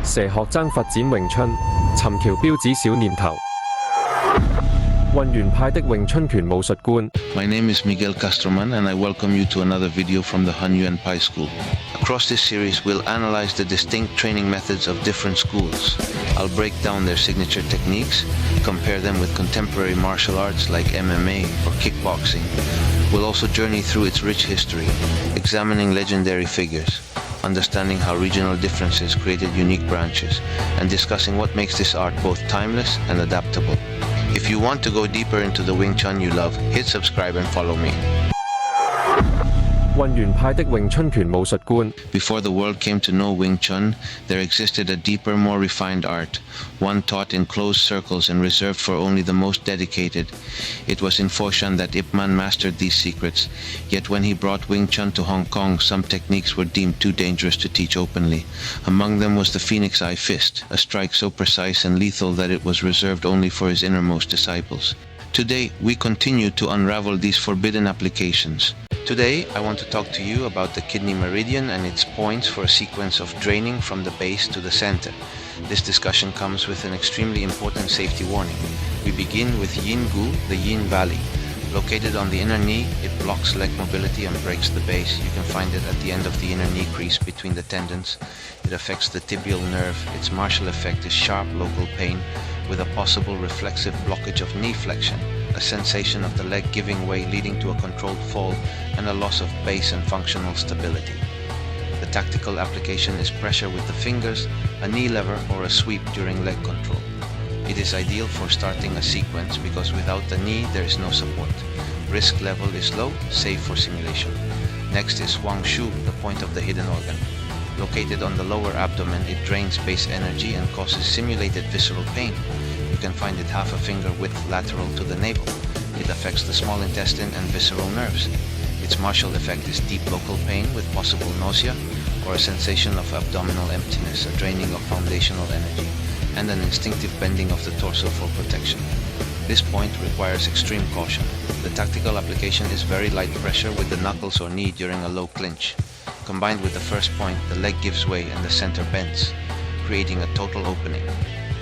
蛇學爭發展詠春，尋橋標指小念頭。混元派的詠春拳武術觀。My name is Miguel Castroman and I welcome you to another video from the Hunyuan Pai School. Across this series, we'll analyze the distinct training methods of different schools. I'll break down their signature techniques, compare them with contemporary martial arts like MMA or kickboxing. We'll also journey through its rich history, examining legendary figures, understanding how regional differences created unique branches, and discussing what makes this art both timeless and adaptable. If you want to go deeper into the Wing Chun you love, hit subscribe and follow me. 混元派的詠春拳武術觀。 Before the world came to know Wing Chun, there existed a deeper, more refined art, one taught in closed circles and reserved for only the most dedicated. It was in Foshan that Ip Man mastered these secrets, yet when he brought Wing Chun to Hong Kong, some techniques were deemed too dangerous to teach openly. Among them was the Phoenix Eye Fist, a strike so precise and lethal that it was reserved only for his innermost disciples. Today, we continue to unravel these forbidden applications. Today, I want to talk to you about the Kidney Meridian and its points for a sequence of draining from the base to the center. This discussion comes with an extremely important safety warning. We begin with Yin Gu, the Yin Valley. Located on the inner knee, it blocks leg mobility and breaks the base. You can find it at the end of the inner knee crease between the tendons. It affects the tibial nerve. Its martial effect is sharp local pain with a possible reflexive blockage of knee flexion, a sensation of the leg giving way leading to a controlled fall, and a loss of base and functional stability. The tactical application is pressure with the fingers, a knee lever, or a sweep during leg control. It is ideal for starting a sequence because without the knee there is no support. Risk level is low, safe for simulation. Next is Huang Shu, the point of the hidden organ. Located on the lower abdomen, it drains base energy and causes simulated visceral pain. You can find it half a finger width lateral to the navel. It affects the small intestine and visceral nerves. Its martial effect is deep local pain with possible nausea or a sensation of abdominal emptiness, a draining of foundational energy, and an instinctive bending of the torso for protection. This point requires extreme caution. The tactical application is very light pressure with the knuckles or knee during a low clinch. Combined with the first point, the leg gives way and the center bends, creating a total opening.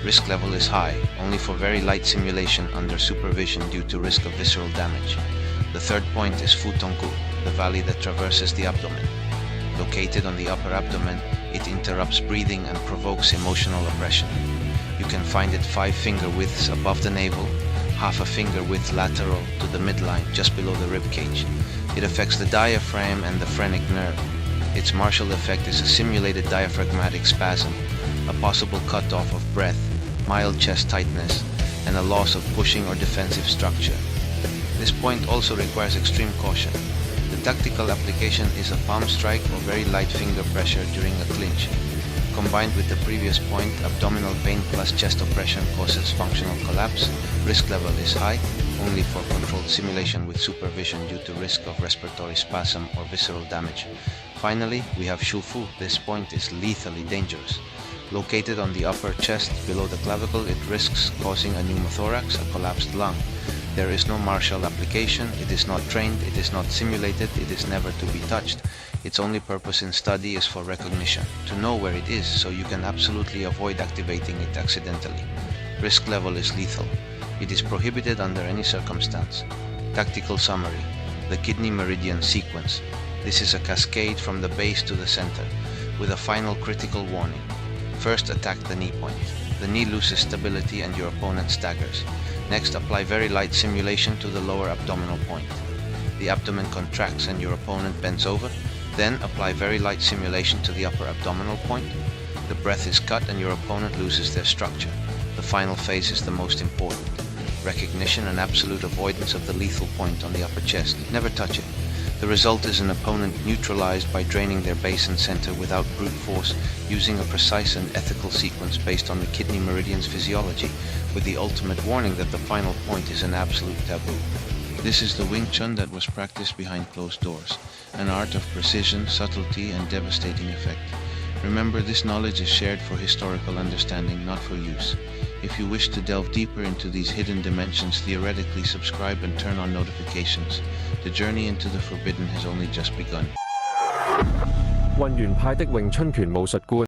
Risk level is high, only for very light simulation under supervision due to risk of visceral damage. The third point is Futongu, the valley that traverses the abdomen. Located on the upper abdomen, it interrupts breathing and provokes emotional oppression. You can find it 5 finger widths above the navel, half a finger width lateral to the midline just below the rib cage. It affects the diaphragm and the phrenic nerve. Its martial effect is a simulated diaphragmatic spasm, a possible cut-off of breath, mild chest tightness, and a loss of pushing or defensive structure. This point also requires extreme caution. The tactical application is a palm strike or very light finger pressure during a clinch. Combined with the previous point, abdominal pain plus chest oppression causes functional collapse. Risk level is high, only for controlled simulation with supervision due to risk of respiratory spasm or visceral damage. Finally, we have Shufu. This point is lethally dangerous. Located on the upper chest below the clavicle, it risks causing a pneumothorax, a collapsed lung. There is no martial application, it is not trained, it is not simulated, it is never to be touched. Its only purpose in study is for recognition, to know where it is so you can absolutely avoid activating it accidentally. Risk level is lethal. It is prohibited under any circumstance. Tactical summary. The Kidney Meridian sequence. This is a cascade from the base to the center, with a final critical warning. First, attack the knee point. The knee loses stability and your opponent staggers. Next, apply very light simulation to the lower abdominal point. The abdomen contracts and your opponent bends over. Then, apply very light simulation to the upper abdominal point. The breath is cut and your opponent loses their structure. The final phase is the most important. Recognition and absolute avoidance of the lethal point on the upper chest. Never touch it. The result is an opponent neutralized by draining their base and center without brute force, using a precise and ethical sequence based on the Kidney Meridian's physiology, with the ultimate warning that the final point is an absolute taboo. This is the Wing Chun that was practiced behind closed doors, an art of precision, subtlety, and devastating effect. Remember, this knowledge is shared for historical understanding, not for use. If you wish to delve deeper into these hidden dimensions, theoretically subscribe and turn on notifications. The journey into the forbidden has only just begun. 混元派的詠春拳武術觀。